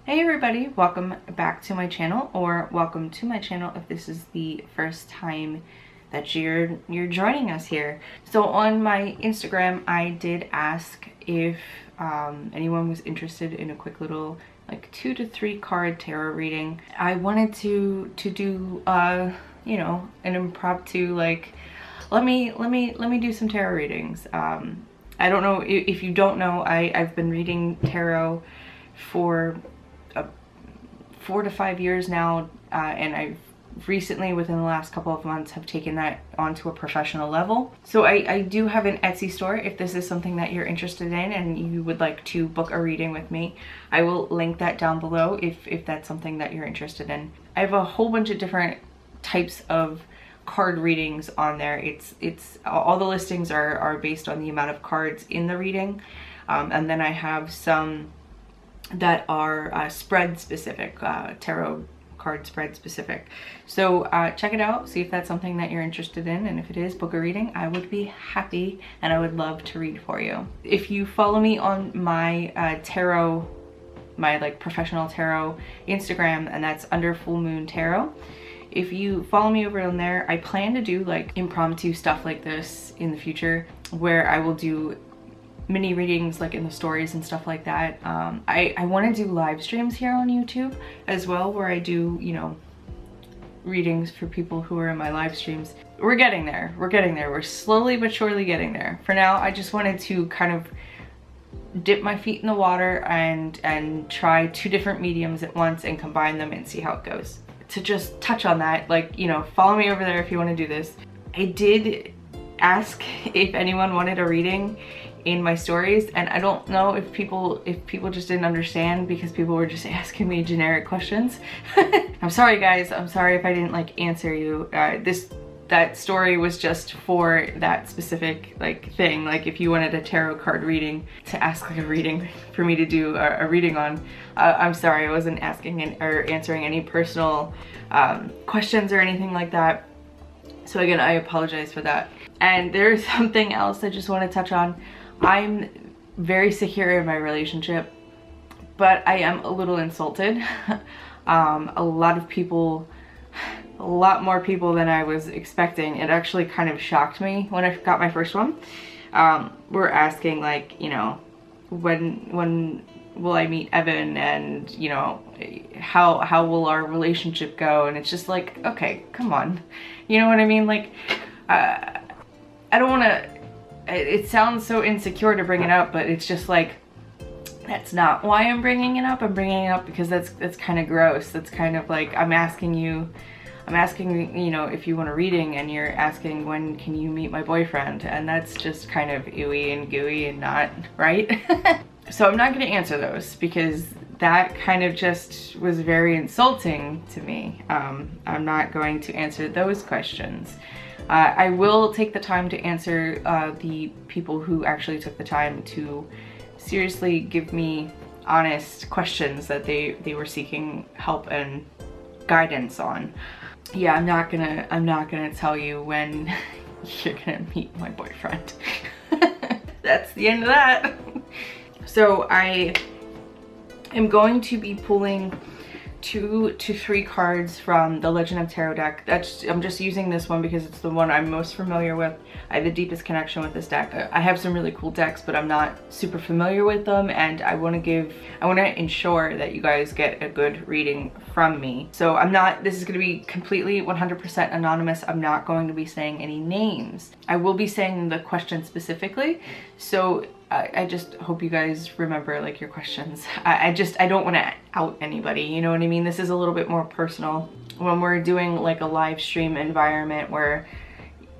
Hey everybody, welcome back to my channel, or welcome to my channel if this is the first time that you're joining us here. So on my Instagram, I did ask if anyone was interested in a quick little like 2 to 3 card tarot reading. I wanted to do you know, an impromptu like let me do some tarot readings. I don't know if you don't know, I've been reading tarot for 4 to 5 years now, and I've recently, within the last couple of months, have taken that onto a professional level. So I do have an Etsy store if this is something that you're interested in and you would like to book a reading with me. I will link that down below if that's something that you're interested in. I have a whole bunch of different types of card readings on there. It's all the listings are based on the amount of cards in the reading, and then I have some that are spread specific, tarot card spread specific. So check it out, see if that's something that you're interested in, and if it is, book a reading. I would be happy and I would love to read for you. If you follow me on my tarot, my like professional tarot Instagram, and that's under Full Moon Tarot. If you follow me over on there, I plan to do like impromptu stuff like this in the future, where I will do mini readings like in the stories and stuff like that. I want to do live streams here on YouTube as well, where I do, you know, readings for people who are in my live streams. We're getting there. We're slowly but surely getting there. For now, I just wanted to kind of dip my feet in the water and try 2 different mediums at once and combine them and see how it goes. To just touch on that, like, you know, follow me over there if you want to do this. I did ask if anyone wanted a reading in my stories, and I don't know if people just didn't understand because people were just asking me generic questions. I'm sorry guys, I'm sorry if I didn't like answer you. That story was just for that specific like thing. Like if you wanted a tarot card reading, to ask like a reading for me to do a reading on, I'm sorry, I wasn't asking or answering any personal questions or anything like that. So again, I apologize for that. And there's something else I just want to touch on. I'm very secure in my relationship, but I am a little insulted. A lot of people, a lot more people than I was expecting. It actually kind of shocked me when I got my first one. Were asking like, you know, when will I meet Evan, and you know, how will our relationship go? And it's just like, okay, come on, you know what I mean? Like, I don't want to. It sounds so insecure to bring it up, but it's just like, that's not why I'm bringing it up. I'm bringing it up because that's kind of gross. That's kind of like, I'm asking, you know, if you want a reading, and you're asking when can you meet my boyfriend, and that's just kind of ooey and gooey and not right. So I'm not going to answer those because that kind of just was very insulting to me. I'm not going to answer those questions. I will take the time to answer the people who actually took the time to seriously give me honest questions that they were seeking help and guidance on. Yeah, I'm not gonna tell you when you're gonna meet my boyfriend. That's the end of that. So I am going to be pulling 2 to 3 cards from the Legend of Tarot deck. I'm just using this one because it's the one I'm most familiar with. I have the deepest connection with this deck. I have some really cool decks, but I'm not super familiar with them, and I want to ensure that you guys get a good reading from me. So this is going to be completely 100% anonymous. I'm not going to be saying any names. I will be saying the question specifically, so I just hope you guys remember like your questions. I don't want to out anybody, you know what I mean? This is a little bit more personal. When we're doing like a live stream environment where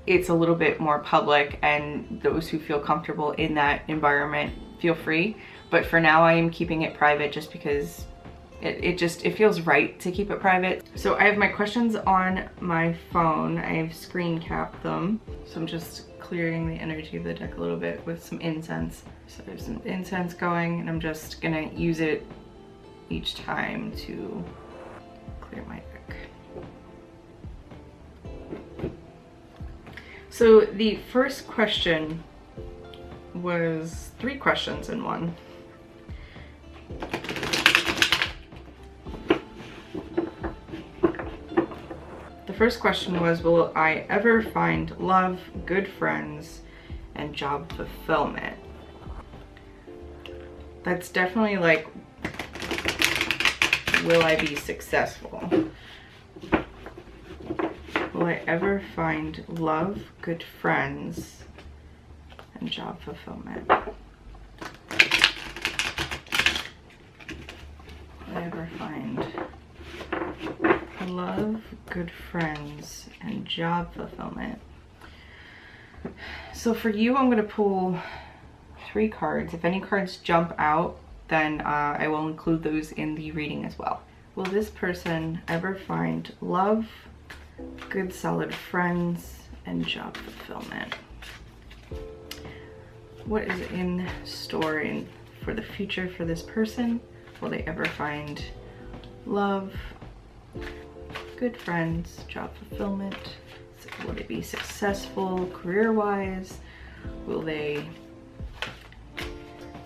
it's a little bit more public, and those who feel comfortable in that environment, feel free. But for now, I am keeping it private just because it feels right to keep it private. So I have my questions on my phone. I've screen capped them. So I'm just clearing the energy of the deck a little bit with some incense. So there's some incense going, and I'm just gonna use it each time to clear my deck. So the first question was 3 questions in one. first question was, will I ever find love, good friends, and job fulfillment? That's definitely like, will I be successful? Will I ever find love, good friends, and job fulfillment? Will I ever find love, good friends, and job fulfillment? So for you, I'm going to pull 3 cards. If any cards jump out, then I will include those in the reading as well. Will this person ever find love, good solid friends, and job fulfillment? What is in store for the future for this person? Will they ever find love, good friends, job fulfillment? Will they be successful career-wise? Will they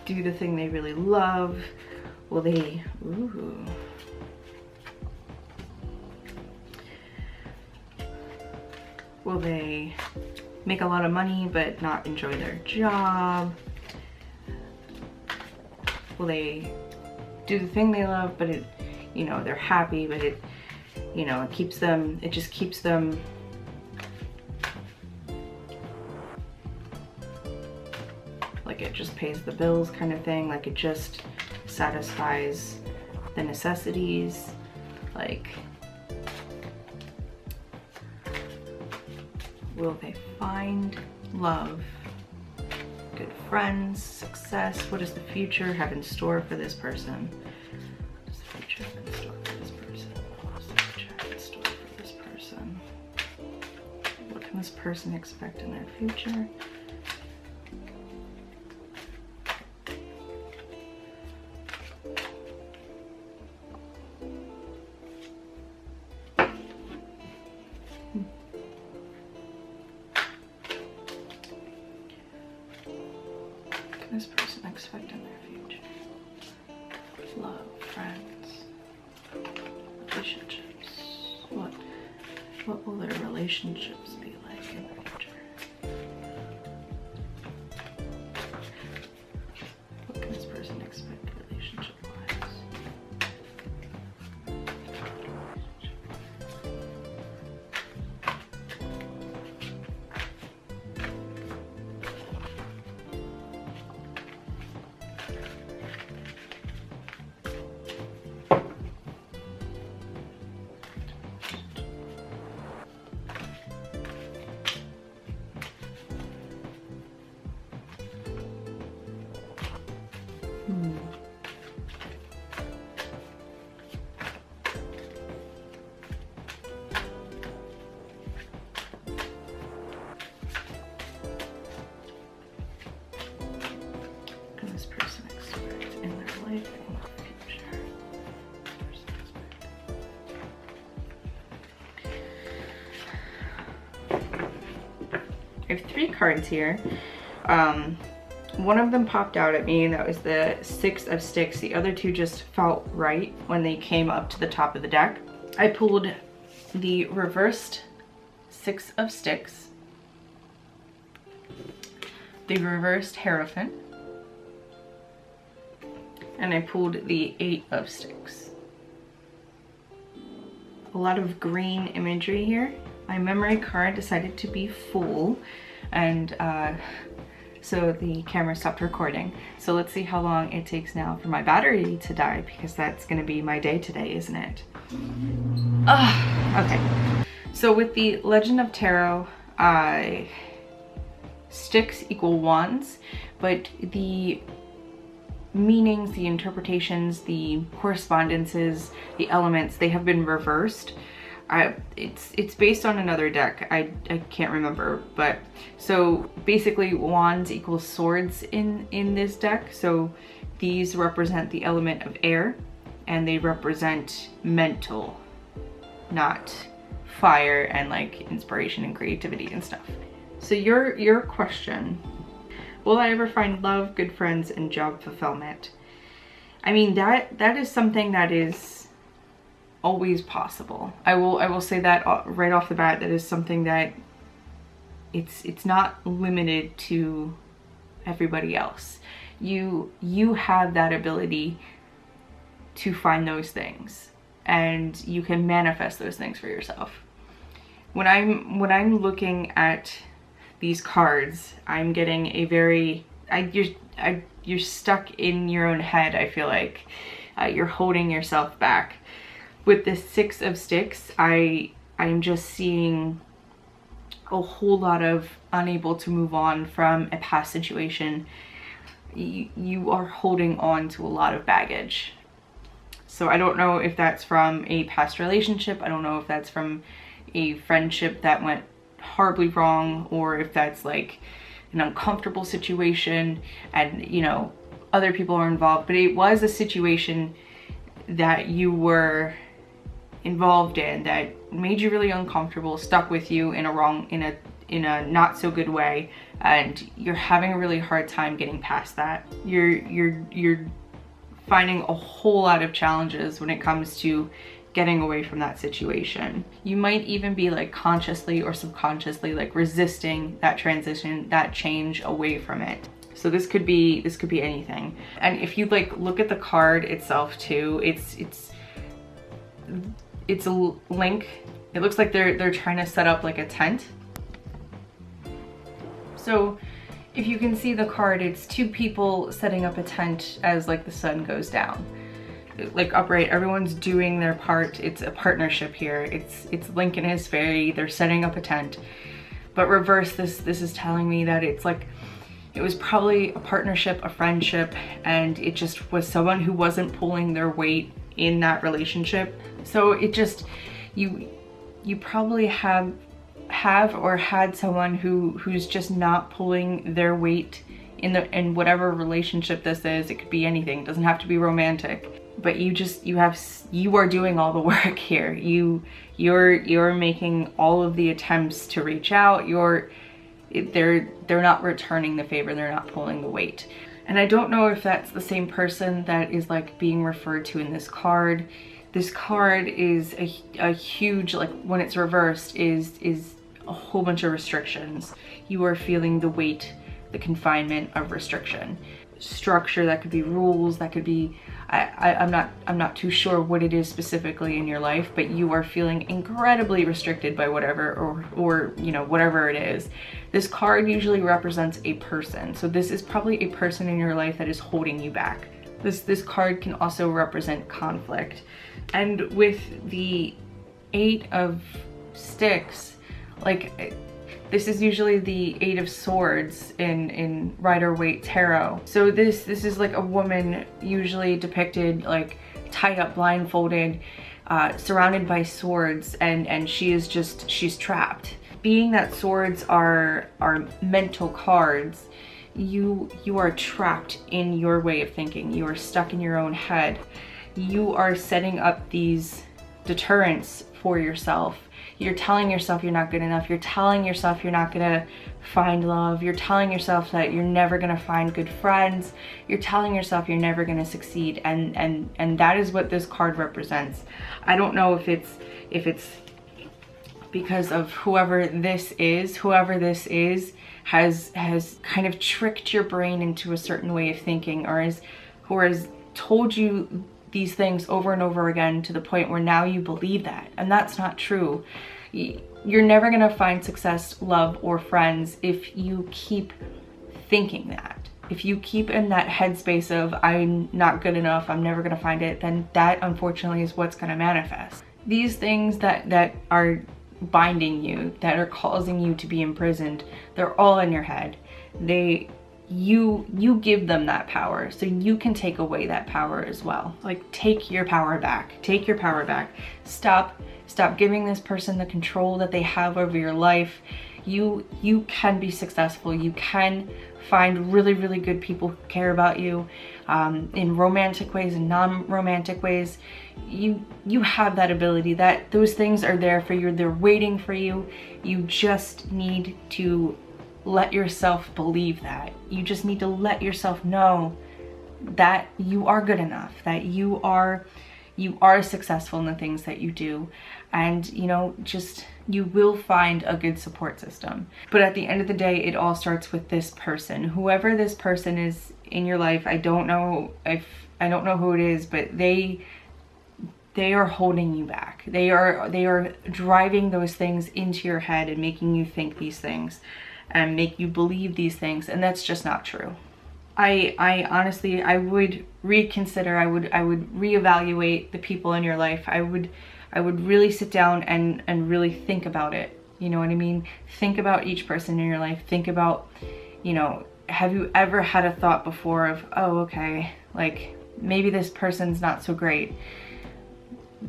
do the thing they really love? Will they, will they make a lot of money but not enjoy their job? Will they do the thing they love, but it, you know, they're happy, but it, you know, it just keeps them like, it just pays the bills kind of thing, like it just satisfies the necessities, like, will they find love, good friends, success? What does the future have in store for this person? What does the future have in store for this person? What does the future have in store for this person? What can this person expect in their future? This person expect in their future? Love, friends, relationships. What will their relationships be like in the future? What can this person expect relationship-wise? Can this person expect in their life in the future? I have 3 cards here. One of them popped out at me, and that was the 6 of Sticks. The other 2 just felt right when they came up to the top of the deck. I pulled the reversed 6 of Sticks, the reversed Hierophant, and I pulled the 8 of Sticks. A lot of green imagery here. My memory card decided to be full, and so the camera stopped recording. So let's see how long it takes now for my battery to die, because that's gonna be my day today, isn't it? Okay. So with the Legend of Tarot, sticks equal wands, but the meanings, the interpretations, the correspondences, the elements, they have been reversed. It's based on another deck. I can't remember, but so basically wands equals swords in this deck. So these represent the element of air, and they represent mental, not fire and like inspiration and creativity and stuff. So your question, will I ever find love, good friends, and job fulfillment? I mean, that is something that is always possible. I will say that right off the bat. That is something that it's not limited to everybody else. You have that ability to find those things, and you can manifest those things for yourself. When I'm looking at these cards, I'm getting a very you're stuck in your own head. I feel like you're holding yourself back. With the Six of Sticks, I'm just seeing a whole lot of unable to move on from a past situation. You are holding on to a lot of baggage. So I don't know if that's from a past relationship. I don't know if that's from a friendship that went horribly wrong, or if that's like an uncomfortable situation and, you know, other people are involved. But it was a situation that you were involved in that made you really uncomfortable, stuck with you in a not so good way, and you're having a really hard time getting past that. You're finding a whole lot of challenges when it comes to getting away from that situation. You might even be like consciously or subconsciously like resisting that transition, that change away from it. So this could be anything. And if you like look at the card itself too, it's a link. It looks like they're trying to set up like a tent. So if you can see the card, it's two people setting up a tent as like the sun goes down. Like upright, everyone's doing their part. It's a partnership here. It's Link and his fairy. They're setting up a tent. But reverse, this is telling me that it's like it was probably a partnership, a friendship, and it just was someone who wasn't pulling their weight in that relationship. So it just, you probably have or had someone who's just not pulling their weight in whatever relationship this is. It could be anything. It doesn't have to be romantic. But you are doing all the work here. You're making all of the attempts to reach out. They're not returning the favor. They're not pulling the weight. And I don't know if that's the same person that is like being referred to in this card. This card is a huge, like when it's reversed, is a whole bunch of restrictions. You are feeling the weight, the confinement of restriction. Structure, that could be rules, that could be, I'm not too sure what it is specifically in your life, but you are feeling incredibly restricted by whatever or you know, whatever it is. This card usually represents a person. So this is probably a person in your life that is holding you back. This card can also represent conflict. And with the Eight of Sticks, like this is usually the Eight of Swords in Rider-Waite Tarot. So this is like a woman usually depicted like tied up, blindfolded, surrounded by swords, and she's trapped. Being that swords are mental cards, you are trapped in your way of thinking. You are stuck in your own head. You are setting up these deterrents for yourself. You're telling yourself you're not good enough. You're telling yourself you're not gonna find love. You're telling yourself that you're never gonna find good friends. You're telling yourself you're never gonna succeed, and that is what this card represents. I don't know if it's because of whoever this is has kind of tricked your brain into a certain way of thinking, or has told you these things over and over again to the point where now you believe that, and that's not true. You're never gonna find success, love, or friends if you keep thinking that. If you keep in that headspace of I'm not good enough, I'm never gonna find it, then that unfortunately is what's gonna manifest. These things that are binding you, that are causing you to be imprisoned, they're all in your head. You give them that power, so you can take away that power as well. Like, take your power back. Take your power back. Stop giving this person the control that they have over your life. You can be successful. You can find really, really good people who care about you, in romantic ways and non-romantic ways. You have that ability. That those things are there for you. They're waiting for you. You just need to let yourself believe that. You just need to let yourself know that you are good enough, that you you are successful in the things that you do, and you know, just you will find a good support system. But at the end of the day, it all starts with this person. Whoever this person is in your life, I don't know who it is, but they are holding you back. They are driving those things into your head and making you think these things and make you believe these things, and that's just not true. I honestly, I would reconsider, I would reevaluate the people in your life. I would really sit down and really think about it. You know what I mean? Think about each person in your life. Think about, you know, have you ever had a thought before of, oh, okay, like maybe this person's not so great,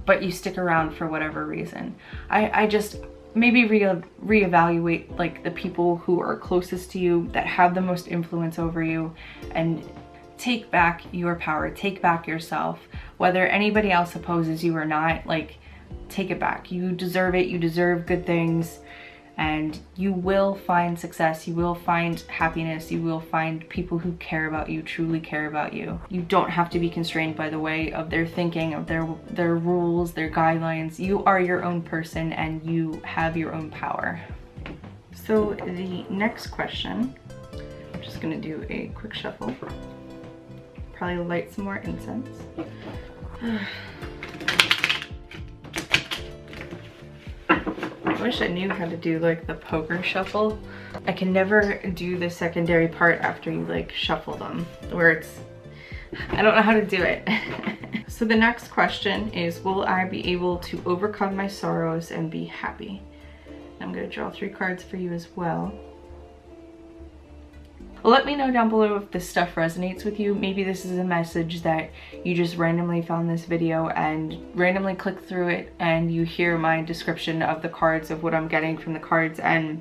but you stick around for whatever reason. I just maybe reevaluate like the people who are closest to you, that have the most influence over you, and take back your power, take back yourself. Whether anybody else opposes you or not, like, take it back. You deserve it. You deserve good things, and you will find success. You will find happiness. You will find people who care about you, truly care about you. You don't have to be constrained by the way of their thinking, of their rules, their guidelines. You are your own person, and you have your own power. So the next question, I'm just gonna do a quick shuffle. Probably light some more incense. I wish I knew how to do like the poker shuffle. I can never do the secondary part after you like shuffle them, where it's, I don't know how to do it. So the next question is, will I be able to overcome my sorrows and be happy? I'm gonna draw 3 cards for you as well. Let me know down below if this stuff resonates with you. Maybe this is a message that you just randomly found this video and randomly clicked through it, and you hear my description of the cards, of what I'm getting from the cards, and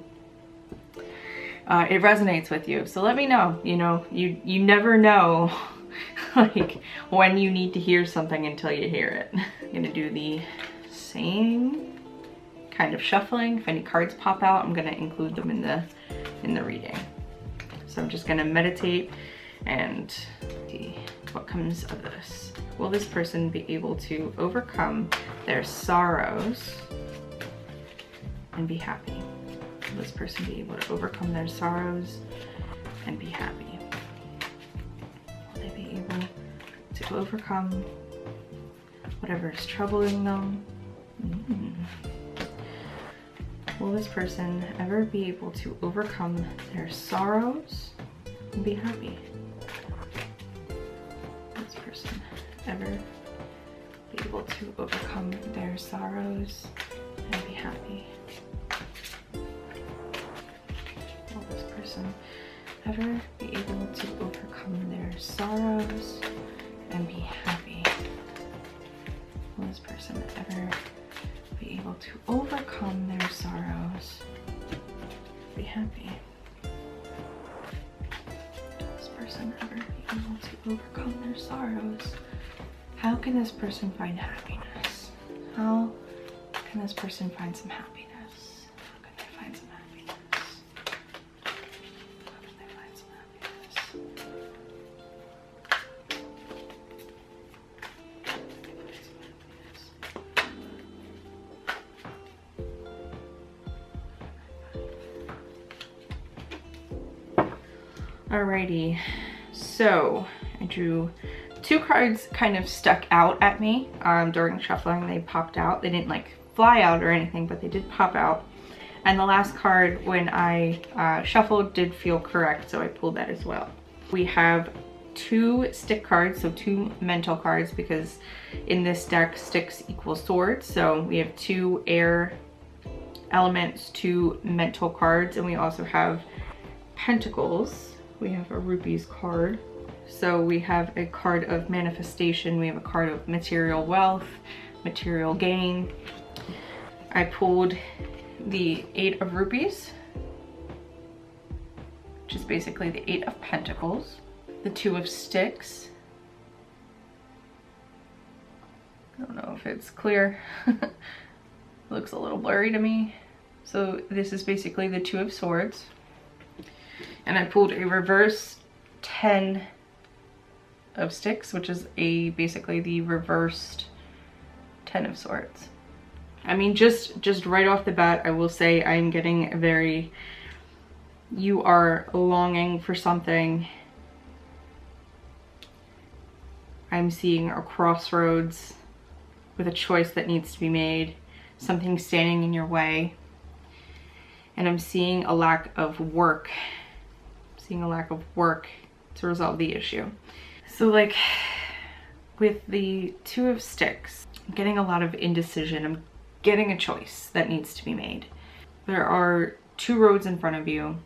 it resonates with you. So let me know. You know, you never know like when you need to hear something until you hear it. I'm gonna do the same kind of shuffling. If any cards pop out, I'm gonna include them in the reading. So I'm just gonna meditate and see what comes of this. Will this person be able to overcome their sorrows and be happy? Will this person be able to overcome their sorrows and be happy? Will they be able to overcome whatever is troubling them? Will this person ever be able to overcome their sorrows and be happy? Will this person ever be able to overcome their sorrows and be happy? Will this person ever be able to overcome their sorrows and be happy? Will this person ever be able to overcome their sorrows, be happy? Will this person ever be able to overcome their sorrows? How can this person find happiness? How can this person find some happiness? How can they find some happiness? How can they find some happiness? Alrighty, so I drew 2 cards kind of stuck out at me during shuffling. They popped out. They didn't like fly out or anything, but they did pop out. And the last card, when I shuffled, did feel correct, so I pulled that as well. We have 2 stick cards, so 2 mental cards, because in this deck sticks equal swords. So we have 2 air elements, 2 mental cards, and we also have pentacles. We have a rupees card. So we have a card of manifestation. We have a card of material wealth, material gain. I pulled the 8 of rupees, which is basically the 8 of pentacles. The 2 of sticks. I don't know if it's clear. It looks a little blurry to me. So this is basically the 2 of swords. And I pulled a reverse 10 of sticks, which is basically the reversed Ten of Swords. I mean, just right off the bat, I will say I'm getting very, you are longing for something. I'm seeing a crossroads with a choice that needs to be made, something standing in your way. And I'm seeing a lack of work. I'm seeing a lack of work to resolve the issue. So like with the Two of Sticks, I'm getting a lot of indecision. I'm getting a choice that needs to be made. There are two roads in front of you.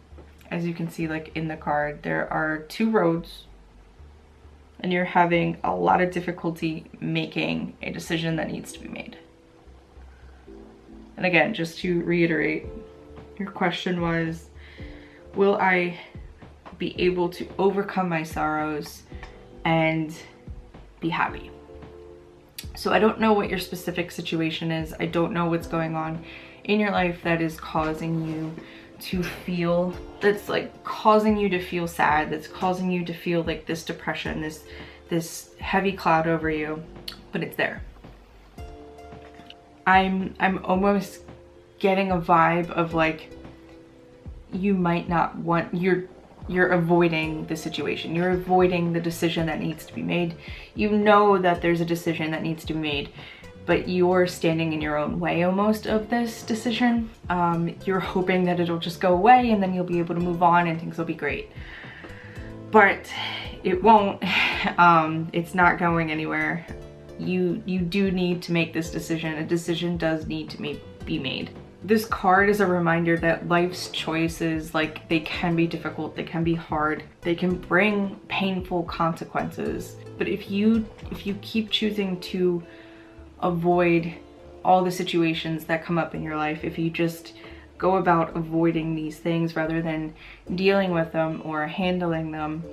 As you can see, like in the card, there are two roads, and you're having a lot of difficulty making a decision that needs to be made. And again, just to reiterate, your question was, will I be able to overcome my sorrows and be happy? So I don't know what your specific situation is. I don't know what's going on in your life that is causing you to feel, that's like causing you to feel sad, that's causing you to feel like this depression, this heavy cloud over you, but it's there. I'm almost getting a vibe of like, you might not want, you're avoiding the situation. You're avoiding the decision that needs to be made. You know that there's a decision that needs to be made, but you're standing in your own way almost of this decision. You're hoping that it'll just go away and then you'll be able to move on and things will be great. But it won't. It's not going anywhere. You do need to make this decision. A decision does need to be made. This card is a reminder that life's choices, like, they can be difficult, they can be hard, they can bring painful consequences. But if you keep choosing to avoid all the situations that come up in your life, if you just go about avoiding these things rather than dealing with them or handling them,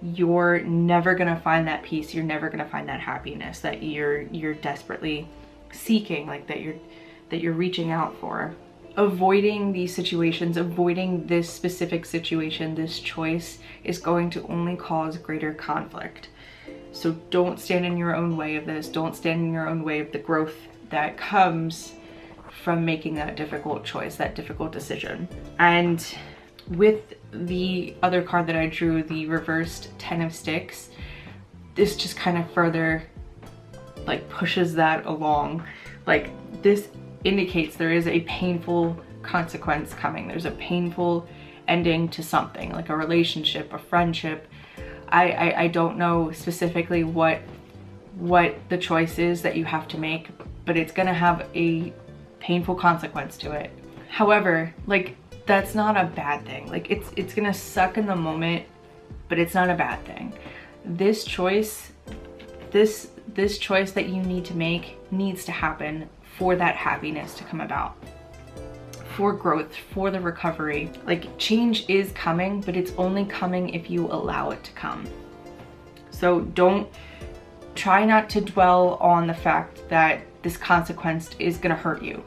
you're never gonna find that peace, you're never gonna find that happiness that you're desperately seeking, like that you're reaching out for. Avoiding these situations, avoiding this specific situation, this choice is going to only cause greater conflict. So don't stand in your own way of this. Don't stand in your own way of the growth that comes from making that difficult choice, that difficult decision. And with the other card that I drew, the reversed Ten of Sticks, this just kind of further like pushes that along. Like, this indicates there is a painful consequence coming. There's a painful ending to something, like a relationship, a friendship. I don't know specifically what the choice is that you have to make, but it's gonna have a painful consequence to it. However, like, that's not a bad thing. Like, it's gonna suck in the moment, but it's not a bad thing. This choice, this choice that you need to make needs to happen for that happiness to come about, for growth, for the recovery. Like, change is coming, but it's only coming if you allow it to come. So try not to dwell on the fact that this consequence is gonna hurt you.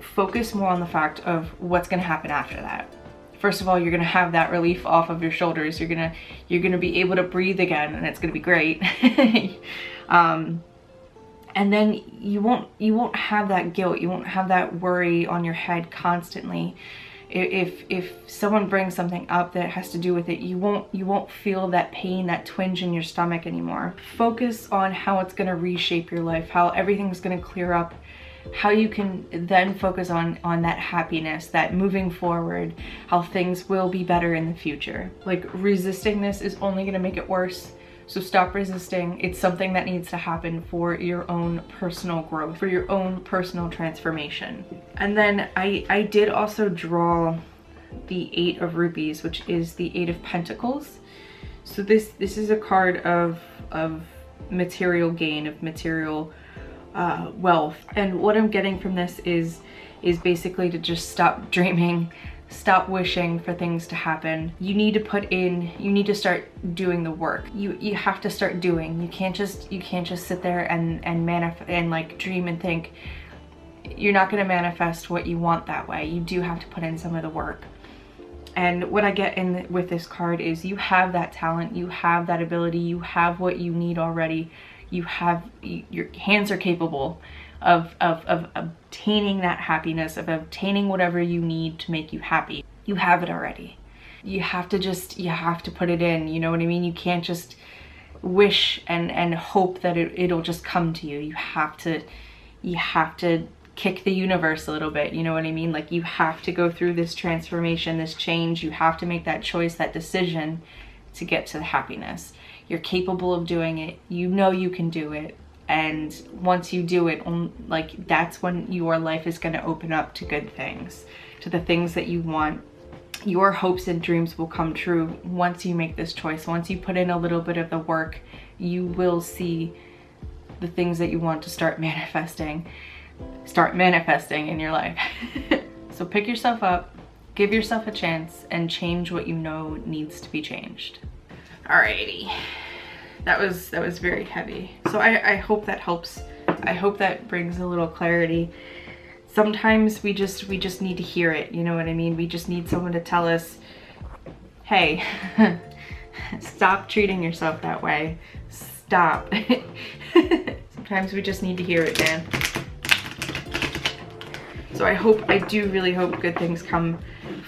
Focus more on the fact of what's gonna happen after that. First of all, you're gonna have that relief off of your shoulders. You're gonna be able to breathe again, and it's gonna be great. And then you won't have that guilt, you won't have that worry on your head constantly. If someone brings something up that has to do with it, you won't feel that pain, that twinge in your stomach anymore. Focus on how it's gonna reshape your life, how everything's gonna clear up, how you can then focus on that happiness, that moving forward, how things will be better in the future. Like, resisting this is only gonna make it worse. So stop resisting. It's something that needs to happen for your own personal growth, for your own personal transformation. And then I did also draw the Eight of Rupees, which is the Eight of Pentacles. So this is a card of material gain, of material wealth. And what I'm getting from this is basically to just stop dreaming, stop wishing for things to happen. You need to start doing the work. You have to start doing. You can't just sit there and like dream and think. You're not going to manifest what you want that way. You do have to put in some of the work. And what I get with this card is you have that talent, you have that ability, you have what you need already. your hands are capable of obtaining that happiness, of obtaining whatever you need to make you happy. You have it already. You have to put it in, you know what I mean? You can't just wish and hope that it'll just come to you. You have to kick the universe a little bit, you know what I mean? Like, you have to go through this transformation, this change. You have to make that choice, that decision to get to the happiness. You're capable of doing it. You know you can do it. And once you do it, like, that's when your life is going to open up to good things, to the things that you want. Your hopes and dreams will come true once you make this choice. Once you put in a little bit of the work, you will see the things that you want to start manifesting in your life. So pick yourself up, give yourself a chance, and change what you know needs to be changed. Alrighty, that was very heavy. So I hope that helps. I hope that brings a little clarity. Sometimes we just need to hear it, you know what I mean? We just need someone to tell us, hey, stop treating yourself that way. Stop. Sometimes we just need to hear it, man. So I do really hope good things come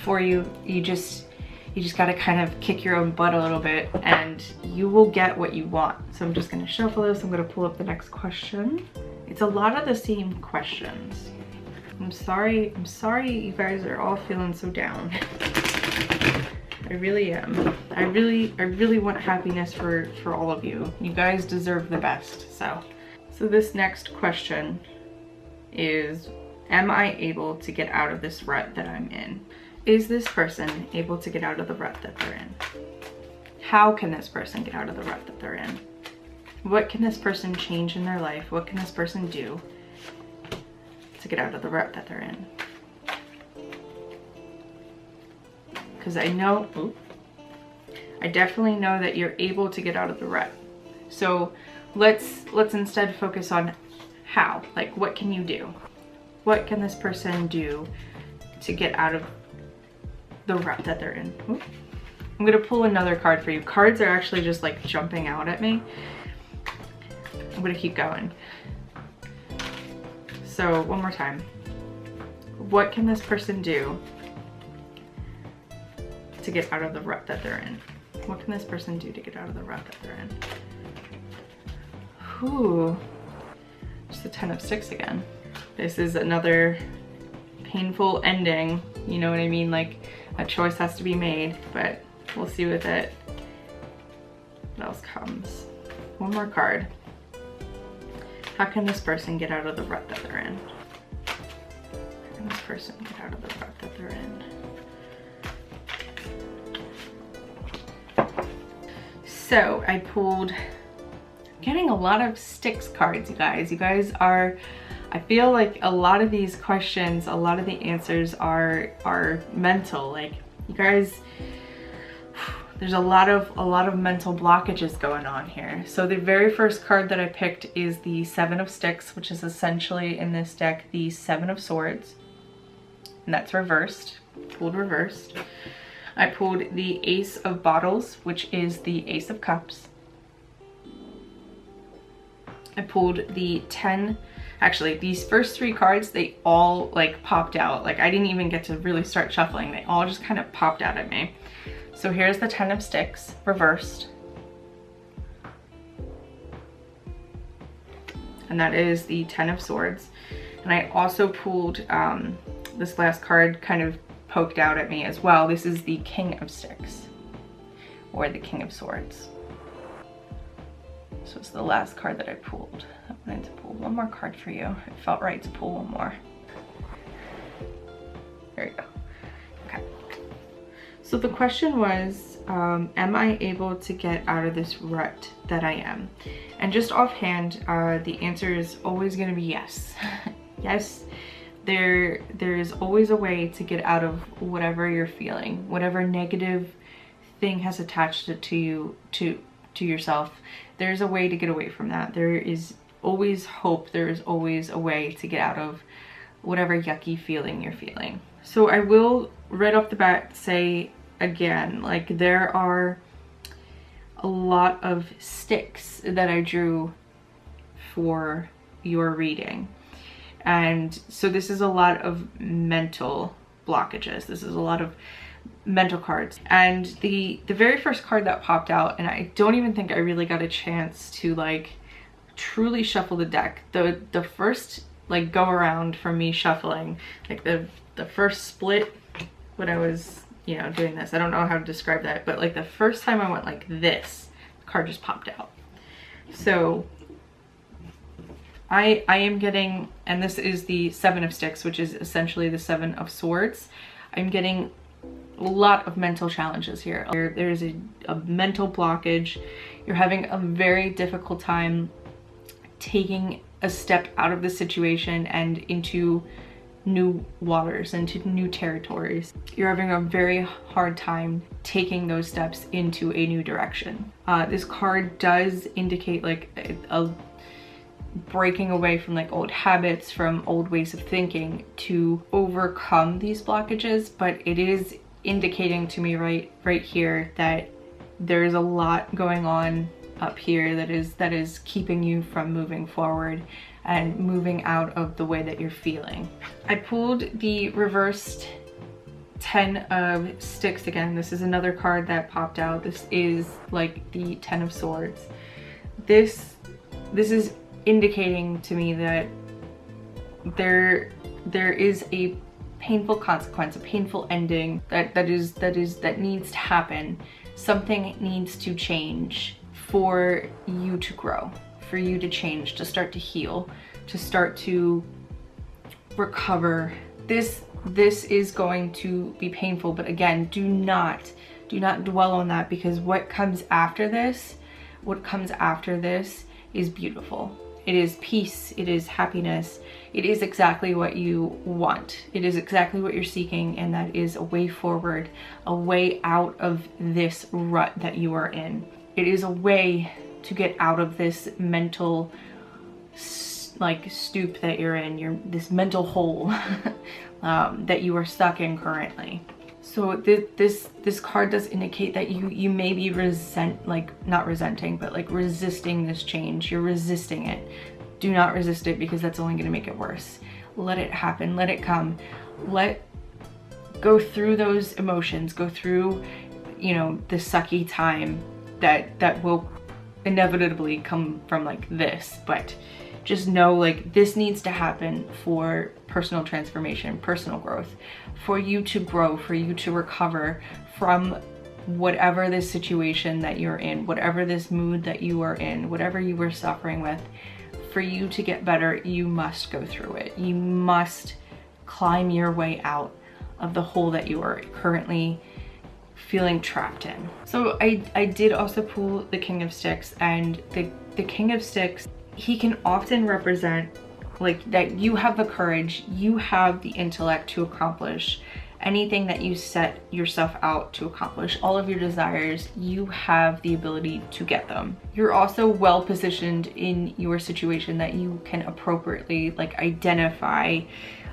for you. You just gotta kind of kick your own butt a little bit and you will get what you want. So I'm just gonna shuffle this. I'm gonna pull up the next question. It's a lot of the same questions. I'm sorry you guys are all feeling so down. I really am. I really want happiness for all of you. You guys deserve the best. So this next question is, am I able to get out of this rut that I'm in? Is this person able to get out of the rut that they're in? How can this person get out of the rut that they're in? What can this person change in their life? What can this person do to get out of the rut that they're in? Because I definitely know that you're able to get out of the rut. So let's instead focus on how. Like, what can you do? What can this person do to get out of the rut that they're in? Ooh. I'm gonna pull another card for you. Cards are actually just like jumping out at me. I'm gonna keep going. So one more time. What can this person do to get out of the rut that they're in? What can this person do to get out of the rut that they're in? Ooh, just the 10 of Sticks again. This is another painful ending, you know what I mean? Like, a choice has to be made, but we'll see with it what else comes. One more card. How can this person get out of the rut that they're in? How can this person get out of the rut that they're in? So I pulled, I'm getting a lot of Sticks cards, you guys. You guys are, I feel like a lot of these questions, a lot of the answers are mental. Like, you guys, there's a lot of mental blockages going on here. So the very first card that I picked is the 7 of Sticks, which is essentially in this deck the 7 of Swords, and that's reversed. Pulled reversed. I pulled the Ace of Bottles, which is the Ace of Cups. I pulled the 10. Actually, these first 3 cards, they all like popped out. Like, I didn't even get to really start shuffling. They all just kind of popped out at me. So here's the 10 of Sticks, reversed. And that is the 10 of Swords. And I also pulled, this last card kind of poked out at me as well. This is the King of Sticks, or the King of Swords. So it's the last card that I pulled. I wanted to pull one more card for you. It felt right to pull one more. There you go. Okay. So the question was, am I able to get out of this rut that I am? And just offhand, the answer is always going to be yes. Yes, there is always a way to get out of whatever you're feeling, whatever negative thing has attached it to you, to yourself. There's a way to get away from that. There is always hope. There is always a way to get out of whatever yucky feeling you're feeling. So I will right off the bat say again, like, there are a lot of sticks that I drew for your reading. And so this is a lot of mental blockages. This is a lot of mental cards. And the very first card that popped out, and I don't even think I really got a chance to like truly shuffle the deck. The first like go around for me shuffling, like the first split when I was, you know, doing this, I don't know how to describe that, but like the first time I went like this, the card just popped out. So I am getting, and this is the Seven of Sticks, which is essentially the Seven of Swords. I'm getting a lot of mental challenges here. There's a mental blockage. You're having a very difficult time taking a step out of the situation and into new waters, into new territories. You're having a very hard time taking those steps into a new direction. This card does indicate like a breaking away from like old habits, from old ways of thinking to overcome these blockages, but it is indicating to me right here that there's a lot going on up here that is keeping you from moving forward and moving out of the way that you're feeling. I pulled the reversed 10 of Sticks again. This is another card that popped out. This is like the 10 of Swords. This is indicating to me that there is a painful consequence, a painful ending that needs to happen. Something needs to change for you to grow, for you to change, to start to heal, to start to recover. This is going to be painful, but again, do not dwell on that, because what comes after this is beautiful. It is peace, it is happiness, it is exactly what you want. It is exactly what you're seeking, and that is a way forward, a way out of this rut that you are in. It is a way to get out of this mental like stoop that you're in, this mental hole that you are stuck in currently. So this card does indicate that you may be not resenting, but like resisting this change. You're resisting it. Do not resist it, because that's only going to make it worse. Let it happen. Let it come. Go through those emotions. Go through, you know, the sucky time that will inevitably come from like this. But just know, like, this needs to happen for personal transformation, personal growth, for you to grow, for you to recover from whatever this situation that you're in, whatever this mood that you are in, whatever you were suffering with. For you to get better, you must go through it. You must climb your way out of the hole that you are currently feeling trapped in. So I did also pull the King of Sticks, and the King of Sticks, he can often represent like that you have the courage, you have the intellect to accomplish anything that you set yourself out to accomplish. All of your desires, you have the ability to get them. You're also well positioned in your situation that you can appropriately like identify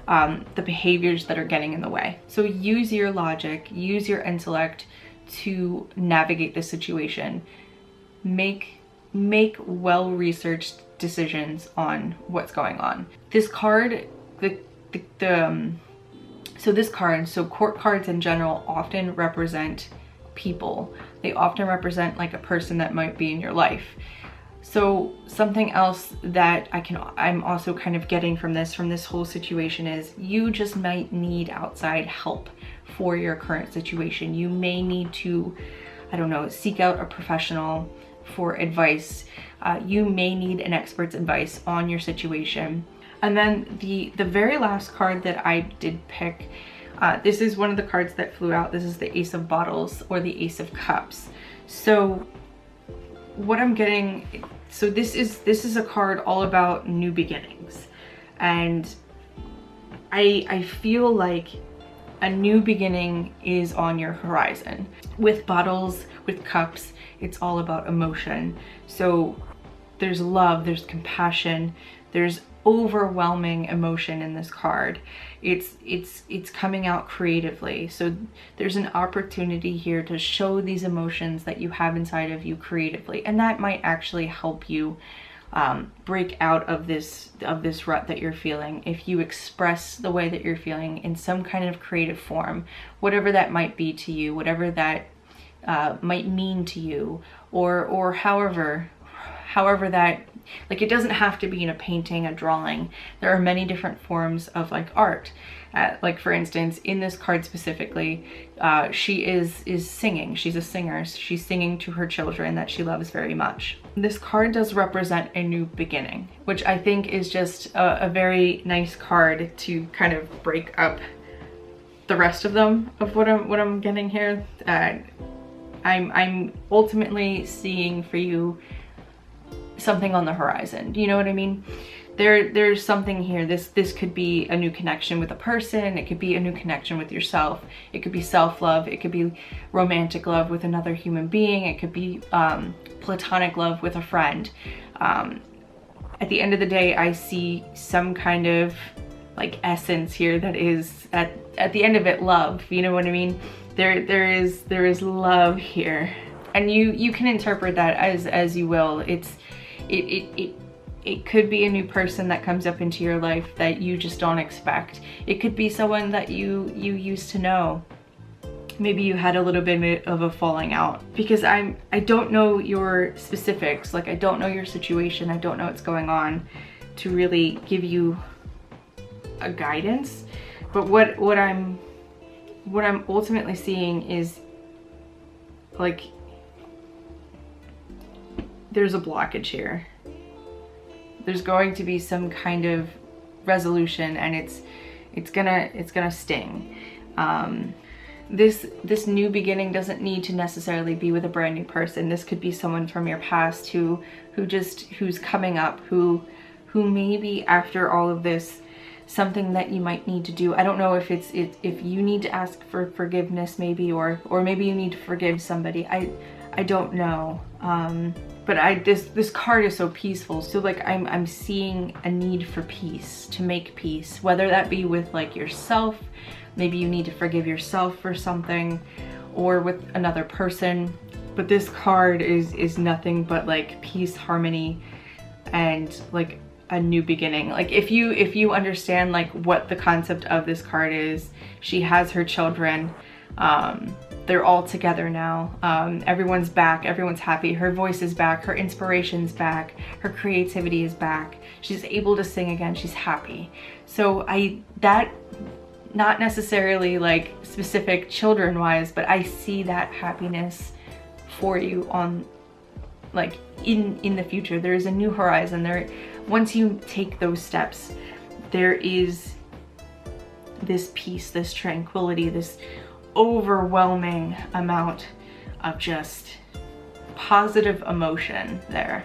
the behaviors that are getting in the way. So use your logic, use your intellect to navigate the situation. Make well-researched decisions on what's going on. This card, so court cards in general often represent people. They often represent like a person that might be in your life. So something else that I'm also kind of getting from this whole situation is you just might need outside help for your current situation. You may need to, I don't know, seek out a professional for advice. You may need an expert's advice on your situation. And then the very last card that I did pick, this is one of the cards that flew out. This is the Ace of Bottles, or the Ace of Cups. So what I'm getting, so this is a card all about new beginnings. And I feel like a new beginning is on your horizon. With bottles, with cups, it's all about emotion. So there's love, there's compassion, there's overwhelming emotion in this card. It's coming out creatively. So there's an opportunity here to show these emotions that you have inside of you creatively, and that might actually help you break out of this rut that you're feeling, if you express the way that you're feeling in some kind of creative form, whatever that might be to you, whatever that might mean to you, or however that, like, it doesn't have to be in a painting, a drawing. There are many different forms of like art. Like for instance, in this card specifically, she is singing. She's a singer. She's singing to her children that she loves very much. This card does represent a new beginning, which I think is just a very nice card to kind of break up the rest of them, of what I'm getting here. I'm ultimately seeing for you something on the horizon. Do you know what I mean? There's something here. This could be a new connection with a person. It could be a new connection with yourself. It could be self-love. It could be romantic love with another human being. It could be platonic love with a friend. At the end of the day, I see some kind of like essence here that is at the end of it love. You know what I mean? There is love here, and you can interpret that as you will. It could be a new person that comes up into your life that you just don't expect. It could be someone that you used to know. Maybe you had a little bit of a falling out, because I don't know your specifics. Like, I don't know your situation. I don't know what's going on to really give you a guidance. But what I'm ultimately seeing is like there's a blockage here. There's going to be some kind of resolution, and it's gonna sting. This new beginning doesn't need to necessarily be with a brand new person. This could be someone from your past who's coming up, who maybe after all of this, something that you might need to do. I don't know if if you need to ask for forgiveness maybe, or maybe you need to forgive somebody. I don't know. But this card is so peaceful. So like I'm seeing a need for peace, to make peace, whether that be with like yourself, maybe you need to forgive yourself for something, or with another person. But this card is nothing but like peace, harmony, and like a new beginning. Like if you understand like what the concept of this card is, she has her children. They're all together now. Everyone's back, everyone's happy. Her voice is back, her inspiration's back, her creativity is back. She's able to sing again, she's happy. So that, not necessarily like specific children wise, but I see that happiness for you on like in the future. There is a new horizon there. Once you take those steps, there is this peace, this tranquility, this overwhelming amount of just positive emotion there.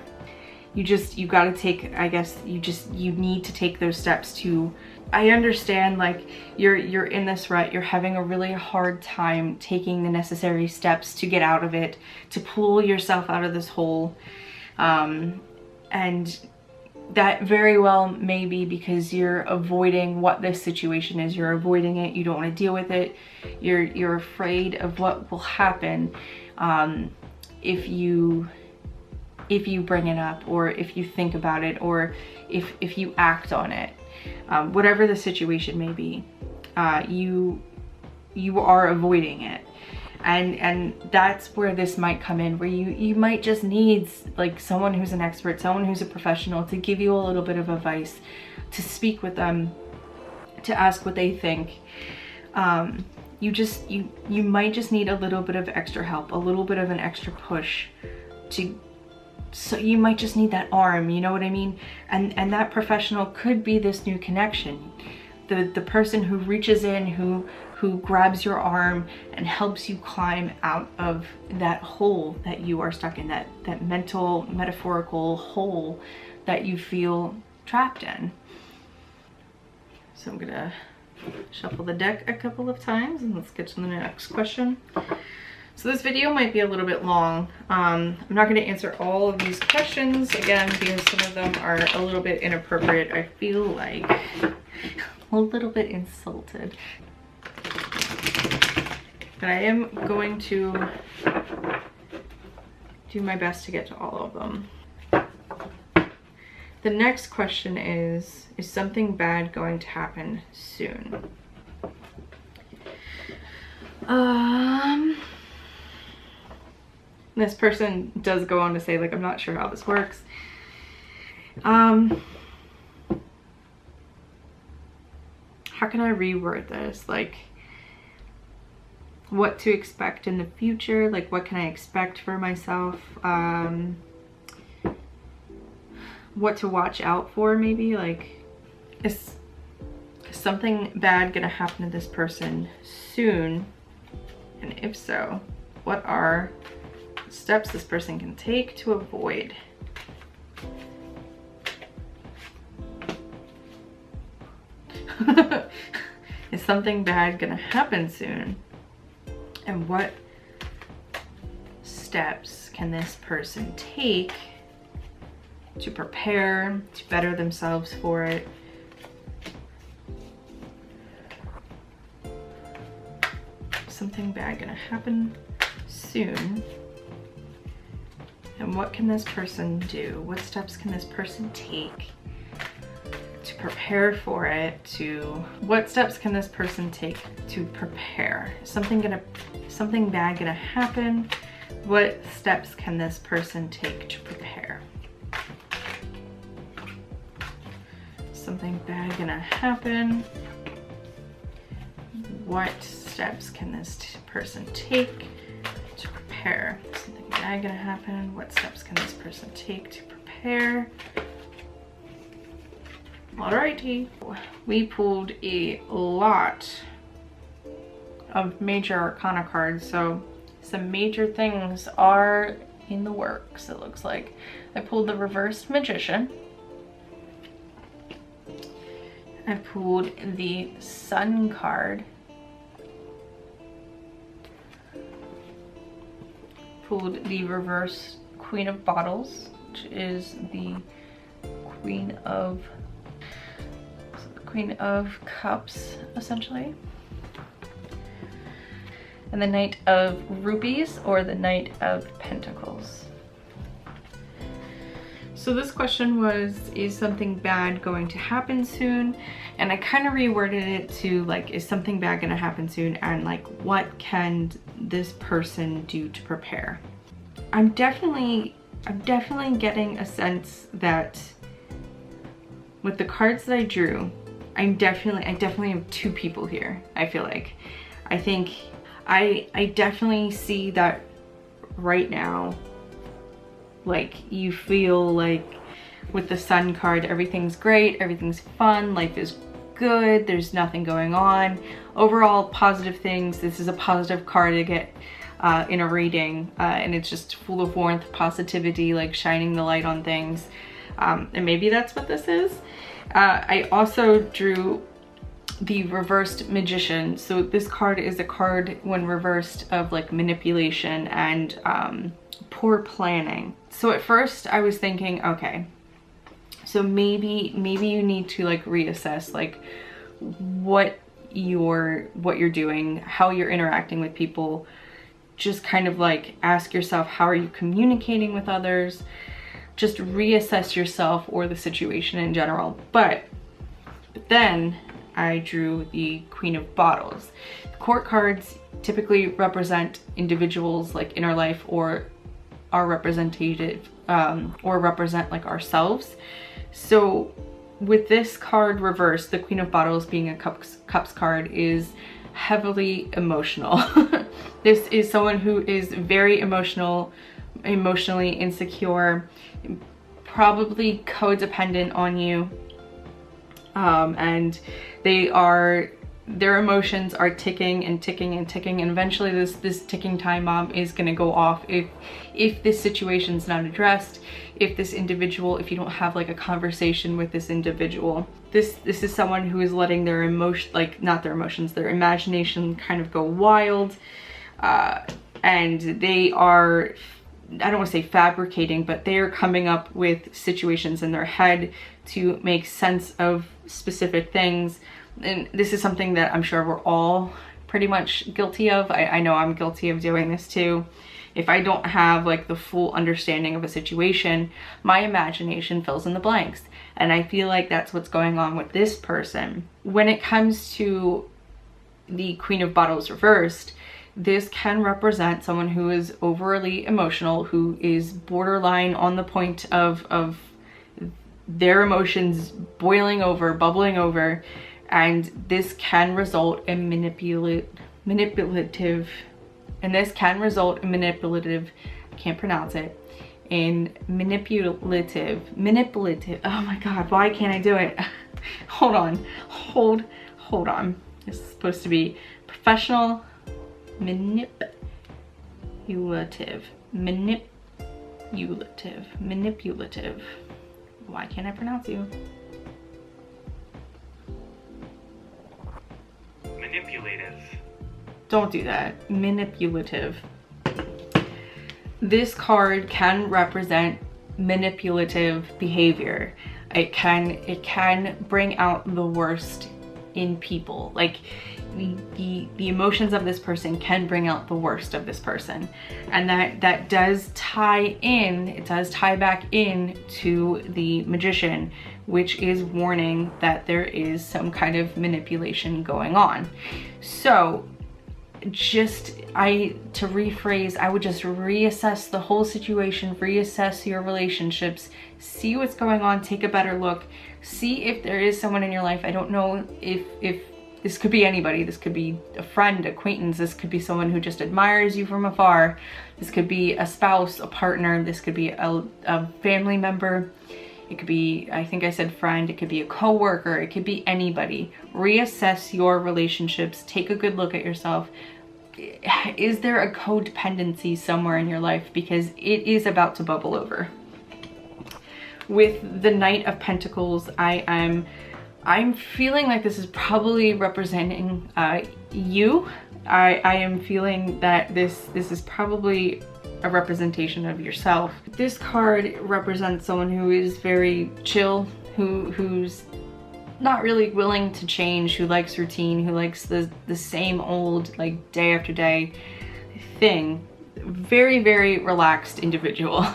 You gotta take, I guess you need to take those steps to, I understand like you're in this rut, you're having a really hard time taking the necessary steps to get out of it, to pull yourself out of this hole, and that very well may be because you're avoiding what this situation is. You're avoiding it. You don't want to deal with it. You're afraid of what will happen if you bring it up, or if you think about it, or if you act on it. Whatever the situation may be, you are avoiding it. And that's where this might come in, where you might just need like someone who's an expert, someone who's a professional, to give you a little bit of advice, to speak with them, to ask what they think. You might just need a little bit of extra help, a little bit of an extra push so you might just need that arm, you know what I mean? And that professional could be this new connection. The person who reaches in, who grabs your arm and helps you climb out of that hole that you are stuck in, that mental, metaphorical hole that you feel trapped in. So I'm gonna shuffle the deck a couple of times and let's get to the next question. So this video might be a little bit long. I'm not gonna answer all of these questions again because some of them are a little bit inappropriate. I feel like a little bit insulted. But I am going to do my best to get to all of them. The next question is something bad going to happen soon? This person does go on to say, like, I'm not sure how this works. How can I reword this? Like, what to expect in the future? Like, what can I expect for myself? What to watch out for, maybe? Like, is something bad gonna happen to this person soon? And if so, what are steps this person can take to avoid? Is something bad gonna happen soon? And what steps can this person take to prepare, to better themselves for it? Something bad gonna happen soon. And what can this person do? What steps can this person take to prepare for it? What steps can this person take to prepare? Something bad gonna happen. What steps can this person take to prepare? Something bad gonna happen. What steps can this person take to prepare? Something bad gonna happen. What steps can this person take to prepare? Alrighty. We pulled a lot of major arcana cards, so some major things are in the works, it looks like. I pulled the reversed magician. I pulled the Sun card. Pulled the reverse Queen of Bottles, which is the Queen of Cups, essentially. And the Knight of Rubies, or the Knight of Pentacles. So this question was, is something bad going to happen soon? And I kind of reworded it to, like, is something bad going to happen soon? And, like, what can this person do to prepare? I'm definitely getting a sense that with the cards that I drew, I definitely have two people here. I feel like, I think I definitely see that right now. Like, you feel like with the Sun card, everything's great, everything's fun, life is good, there's nothing going on. Overall, positive things. This is a positive card to get in a reading, and it's just full of warmth, positivity, like shining the light on things. And maybe that's what this is. I also drew the reversed magician. So this card is a card, when reversed, of like manipulation and poor planning. So at first I was thinking, okay, so maybe you need to like reassess like what you're doing, how you're interacting with people. Just kind of like ask yourself, how are you communicating with others? Just reassess yourself or the situation in general. But then I drew the Queen of Bottles. The court cards typically represent individuals, like inner life, or are representative, or represent like ourselves. So with this card reversed, the Queen of Bottles being a cups card, is heavily emotional. This is someone who is very emotional, emotionally insecure, probably codependent on you, and their emotions are ticking and ticking and ticking, and eventually this ticking time bomb is going to go off if this situation's not addressed, if you don't have like a conversation with this individual. This is someone who is letting their their imagination kind of go wild, and they are, I don't want to say fabricating, but they are coming up with situations in their head to make sense of specific things. And this is something that I'm sure we're all pretty much guilty of. I know I'm guilty of doing this too. If I don't have like the full understanding of a situation, my imagination fills in the blanks. And I feel like that's what's going on with this person. When it comes to the Queen of Bottles reversed, this can represent someone who is overly emotional, who is borderline on the point of their emotions boiling over, bubbling over, and this can result in manipulative, I can't pronounce it, in manipulative, oh my God, why can't I do it? Hold on. This is supposed to be professional, manipulative. Why can't I pronounce you? Manipulative. Don't do that. Manipulative. This card can represent manipulative behavior. It can bring out the worst in people. Like the emotions of this person can bring out the worst of this person, and that does tie in. It does tie back in to the Magician, which is warning that there is some kind of manipulation going on. So to rephrase, I would just reassess the whole situation, reassess your relationships, see what's going on, take a better look, see if there is someone in your life. I don't know if this could be anybody. This could be a friend, acquaintance. This could be someone who just admires you from afar. This could be a spouse, a partner. This could be a family member. It could be, I think I said friend. It could be a coworker. It could be anybody. Reassess your relationships. Take a good look at yourself. Is there a codependency somewhere in your life? Because it is about to bubble over. With the Knight of Pentacles, I'm feeling like this is probably representing you. I am feeling that this is probably a representation of yourself. This card represents someone who is very chill, who's not really willing to change, who likes routine, who likes the same old, like, day after day thing. Very, very relaxed individual.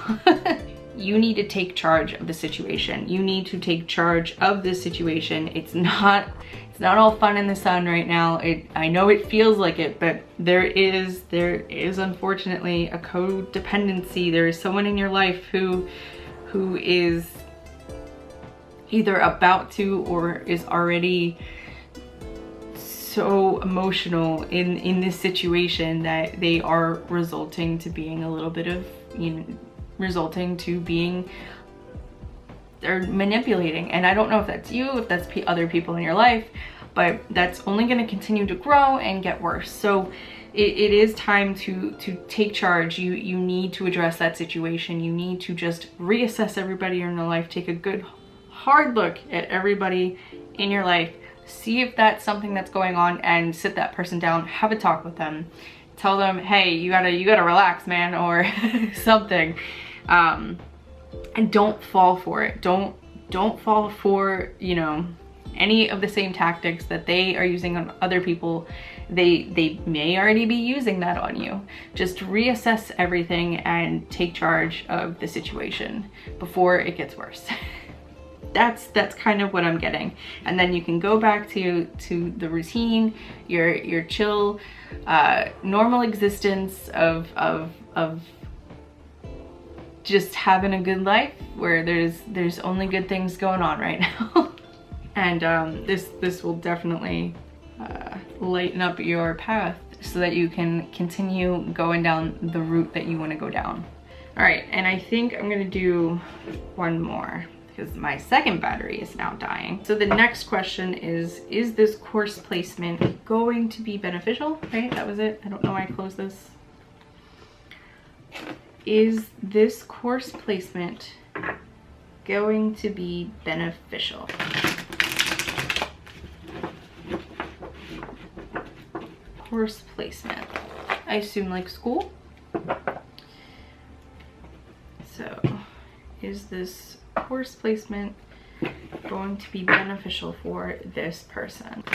You need to take charge of the situation. You need to take charge of this situation. It's not all fun in the sun right now. I know it feels like it, but there is unfortunately a codependency. There is someone in your life who is either about to or is already so emotional in this situation that they are resulting to being a little bit of, they're manipulating. And I don't know if that's you, if that's other people in your life, but that's only going to continue to grow and get worse. So it is time to take charge. You need to address that situation. You need to just reassess everybody in your life. Take a good hard look at everybody in your life. See if that's something that's going on, and sit that person down, have a talk with them. Tell them, hey, you gotta relax, man, or something. And don't fall for it. Don't fall for, any of the same tactics that they are using on other people. They may already be using that on you. Just reassess everything and take charge of the situation before it gets worse. That's kind of what I'm getting. And then you can go back to the routine, your chill, normal existence of just having a good life where there's only good things going on right now. And this will definitely lighten up your path so that you can continue going down the route that you want to go down. All right, and I think I'm gonna do one more because my second battery is now dying. So the next question is this course placement going to be beneficial? Right, that was it. I don't know why I closed this. Is this course placement going to be beneficial? Course placement. I assume like school. So is this course placement going to be beneficial for this person?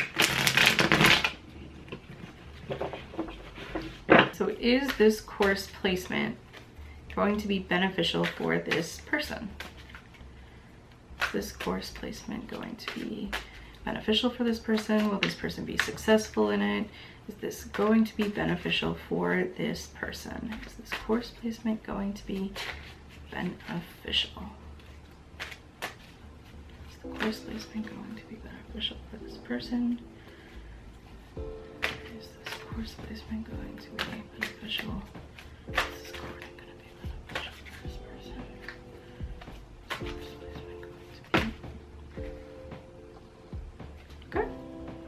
So is this course placement going to be beneficial for this person? Is this course placement going to be beneficial for this person? Will this person be successful in it? Is this going to be beneficial for this person? Is this course placement going to be beneficial? Is the course placement going to be beneficial for this person? Is this course placement going to be beneficial? Is this course going to be beneficial for this person? Is this course placement going to be... Okay.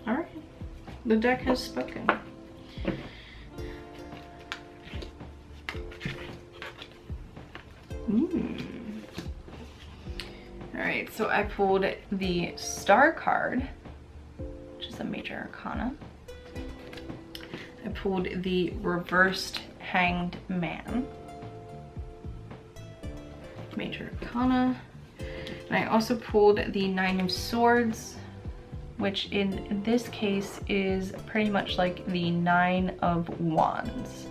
All right. The deck has spoken. All right, so I pulled the Star card, which is a major arcana. I pulled the reversed Hanged Man, major arcana. And I also pulled the Nine of Swords, which in this case is pretty much like the Nine of Wands.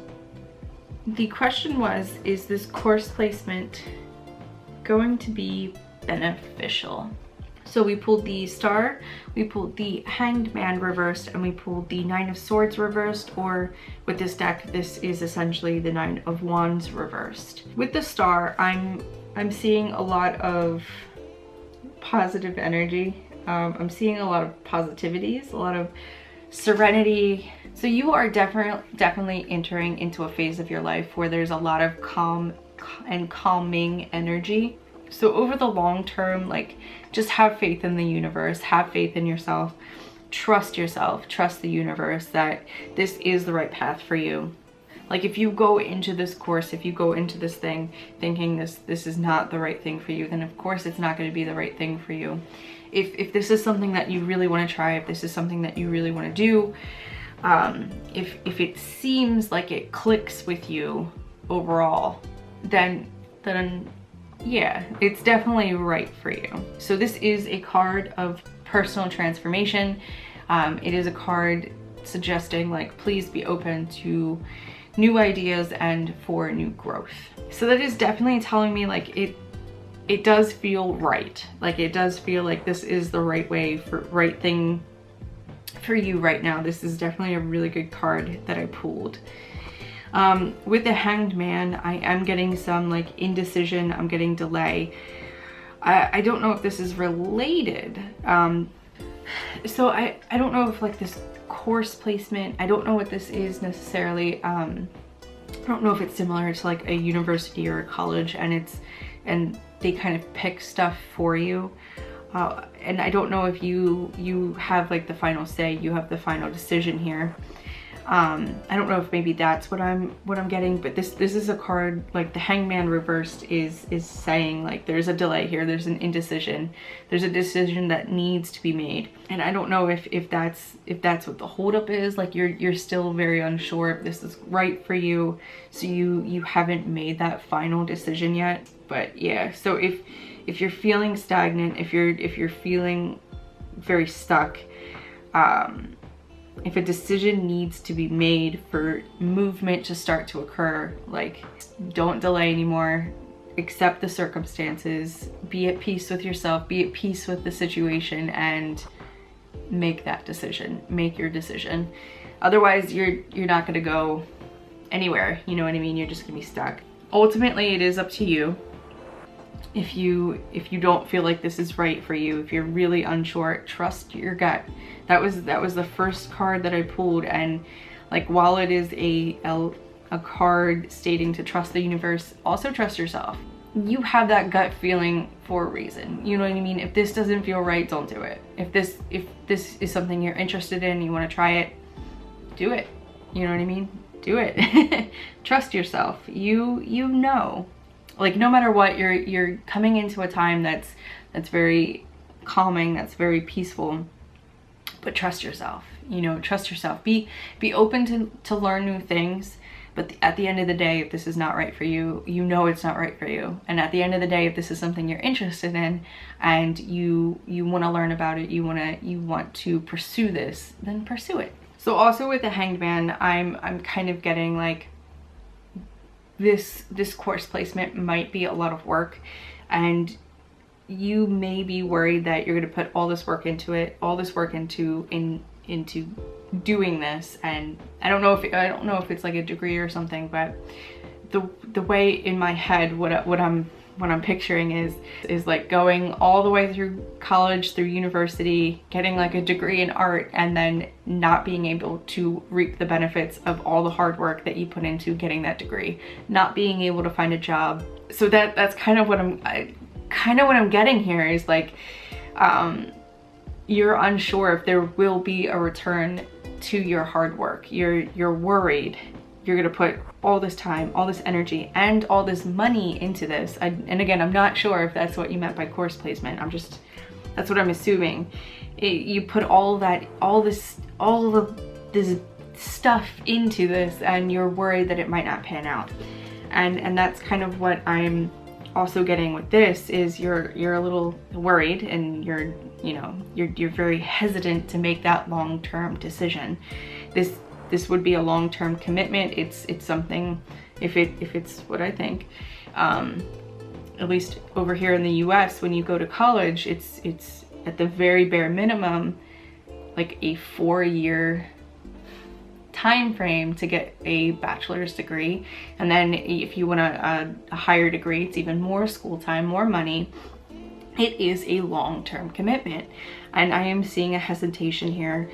The question was, is this course placement going to be beneficial? So we pulled the Star, we pulled the Hanged Man reversed, and we pulled the Nine of Swords reversed, or with this deck, this is essentially the Nine of Wands reversed. With the Star, I'm seeing a lot of positive energy. I'm seeing a lot of positivities, a lot of serenity. So you are definitely entering into a phase of your life where there's a lot of calm and calming energy. So over the long term, like, just have faith in the universe, have faith in yourself, trust the universe that this is the right path for you. Like, if you go into this course, if you go into this thing thinking this is not the right thing for you, then of course it's not going to be the right thing for you. If this is something that you really want to try, if this is something that you really want to do, if it seems like it clicks with you overall, then yeah, it's definitely right for you. So this is a card of personal transformation. It is a card suggesting, like, please be open to new ideas and for new growth. So that is definitely telling me, like, it does feel right. Like, it does feel like this is the right thing for you right now. This is definitely a really good card that I pulled. With the Hanged Man, I am getting some, like, indecision. I'm getting delay. I don't know if this is related. So I don't know if, like, this course placement, I don't know what this is necessarily. I don't know if it's similar to, like, a university or a college, and they kind of pick stuff for you. And I don't know if you have, like, the final say, you have the final decision here. I don't know if maybe that's what I'm getting, but this is a card, like, the Hangman reversed is saying, like, there's a delay here, there's an indecision, there's a decision that needs to be made. And I don't know if that's what the holdup is. Like, you're still very unsure if this is right for you, so you haven't made that final decision yet. But yeah, so if you're feeling stagnant, if you're feeling very stuck, if a decision needs to be made for movement to start to occur, like, don't delay anymore, accept the circumstances, be at peace with yourself, be at peace with the situation, and make that decision, make your decision. Otherwise, you're not gonna go anywhere, you know what I mean? You're just gonna be stuck. Ultimately, it is up to you. If you don't feel like this is right for you, if you're really unsure, trust your gut. That was the first card that I pulled, and, like, while it is a card stating to trust the universe, also trust yourself. You have that gut feeling for a reason. You know what I mean? If this doesn't feel right, don't do it. If this is something you're interested in, you want to try it, do it. You know what I mean? Do it. Trust yourself. You know. Like, no matter what, you're coming into a time that's very calming, that's very peaceful, but trust yourself, you know, trust yourself. Be open to learn new things, but at the end of the day, if this is not right for you, you know it's not right for you. And at the end of the day, if this is something you're interested in and you want to learn about it, you want to pursue this, then pursue it. So also with the Hanged Man, I'm kind of getting like this course placement might be a lot of work, and you may be worried that you're going to put all this work into it, all this work into doing this. And I don't know if it's like a degree or something, but the way in my head what I'm picturing is like going all the way through college, through university, getting like a degree in art, and then not being able to reap the benefits of all the hard work that you put into getting that degree, not being able to find a job. So that's kind of what I'm getting here, is like you're unsure if there will be a return to your hard work. You're worried you're gonna put all this time, all this energy, and all this money into this. And again, I'm not sure if that's what you meant by course placement. That's what I'm assuming. You put all of this stuff into this, and you're worried that it might not pan out. And that's kind of what I'm also getting with this, is you're a little worried, and you're very hesitant to make that long-term decision. This would be a long-term commitment. It's something, if it's what I think, at least over here in the US, when you go to college, it's at the very bare minimum like a 4-year time frame to get a bachelor's degree. And then if you want a higher degree, it's even more school time, more money. It is a long-term commitment, and I am seeing a hesitation here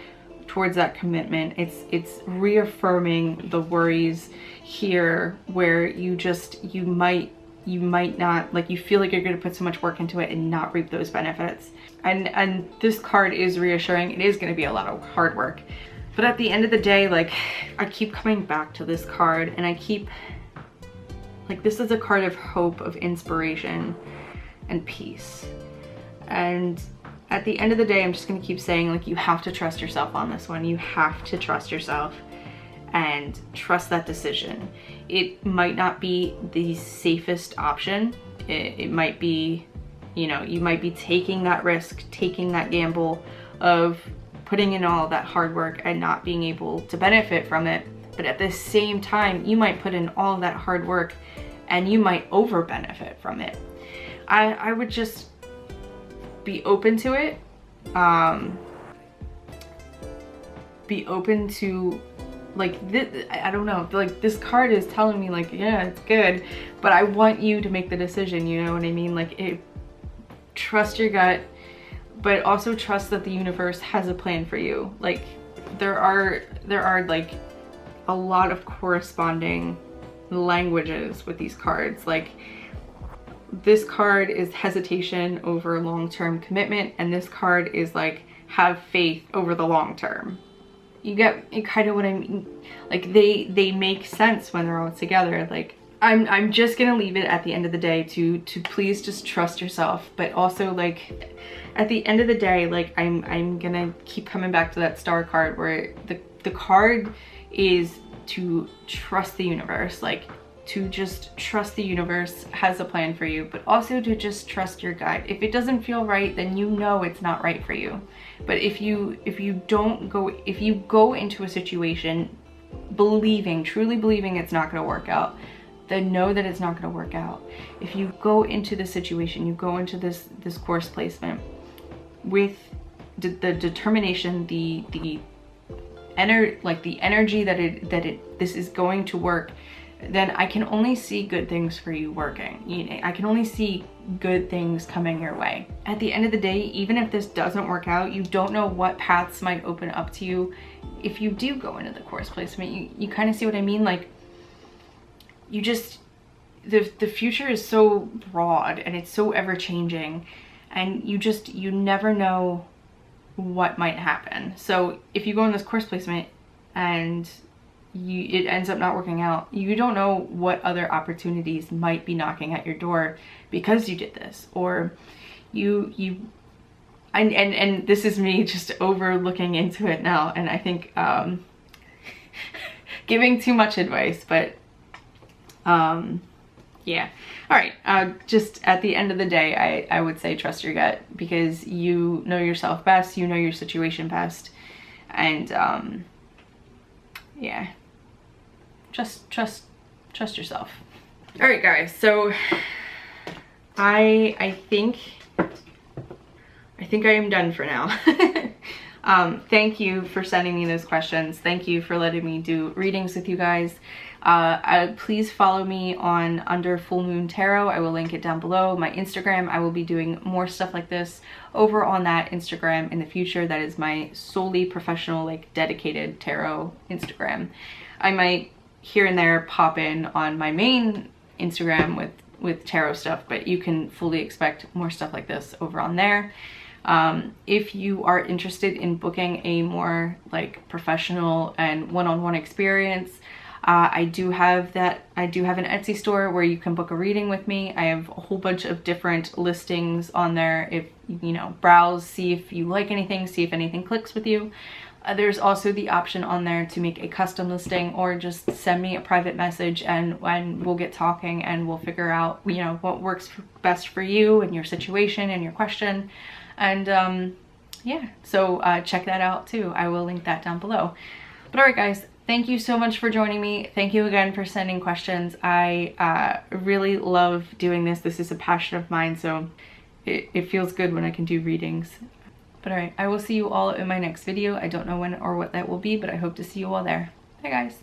towards that commitment. It's reaffirming the worries here, where you might not, like, you feel like you're going to put so much work into it and not reap those benefits. And this card is reassuring. It is going to be a lot of hard work, but at the end of the day, like, I keep coming back to this card, and I keep, like, this is a card of hope, of inspiration, and peace. And at the end of the day, I'm just going to keep saying, like, you have to trust yourself on this one. You have to trust yourself and trust that decision. It might not be the safest option. It might be, you might be taking that risk, taking that gamble of putting in all that hard work and not being able to benefit from it. But at the same time, you might put in all that hard work and you might over benefit from it. I would just be open to it. Be open to, like, this, I don't know, like, this card is telling me, like, yeah, it's good, but I want you to make the decision, you know what I mean? Like, trust your gut, but also trust that the universe has a plan for you. Like, there are like a lot of corresponding languages with these cards. Like, this card is hesitation over long-term commitment, and this card is like have faith over the long term. You get kind of what I mean? Like, they make sense when they're all together. Like, I'm just gonna leave it at the end of the day to please just trust yourself, but also, like, at the end of the day, like, I'm gonna keep coming back to that star card, where the card is to trust the universe, like, to just trust the universe has a plan for you, but also to just trust your gut. If it doesn't feel right, then you know it's not right for you. But if you go into a situation truly believing it's not going to work out, then know that it's not going to work out. If you go into the situation, you go into this course placement with the determination, the energy that this is going to work, then I can only see good things for you working. I can only see good things coming your way. At the end of the day, even if this doesn't work out, you don't know what paths might open up to you if you do go into the course placement. You kind of see what I mean? Like, you just, the future is so broad and it's so ever-changing, and you never know what might happen. So if you go in this course placement and it ends up not working out, you don't know what other opportunities might be knocking at your door because you did this, or and this is me just over looking into it now, and I think giving too much advice, but yeah. All right, just at the end of the day, I would say trust your gut, because you know yourself best, you know your situation best, and yeah, just trust yourself. All right, guys, so I think I am done for now. Thank you for sending me those questions. Thank you for letting me do readings with you guys. Please follow me on Under Full Moon Tarot. I will link it down below. My Instagram, I will be doing more stuff like this over on that Instagram in the future. That is my solely professional, like dedicated tarot Instagram. I might here and there pop in on my main Instagram with tarot stuff, but you can fully expect more stuff like this over on there. If you are interested in booking a more like professional and one-on-one experience, I do have an Etsy store where you can book a reading with me. I have a whole bunch of different listings on there. If you know, browse, see if you like anything, see if anything clicks with you. There's also the option on there to make a custom listing, or just send me a private message and we'll get talking and we'll figure out, you know, what works best for you and your situation and your question. And yeah, so check that out too. I will link that down below. But all right, guys, thank you so much for joining me. Thank you again for sending questions. I really love doing this. This is a passion of mine, so it feels good when I can do readings. But all right, I will see you all in my next video. I don't know when or what that will be, but I hope to see you all there. Bye, guys.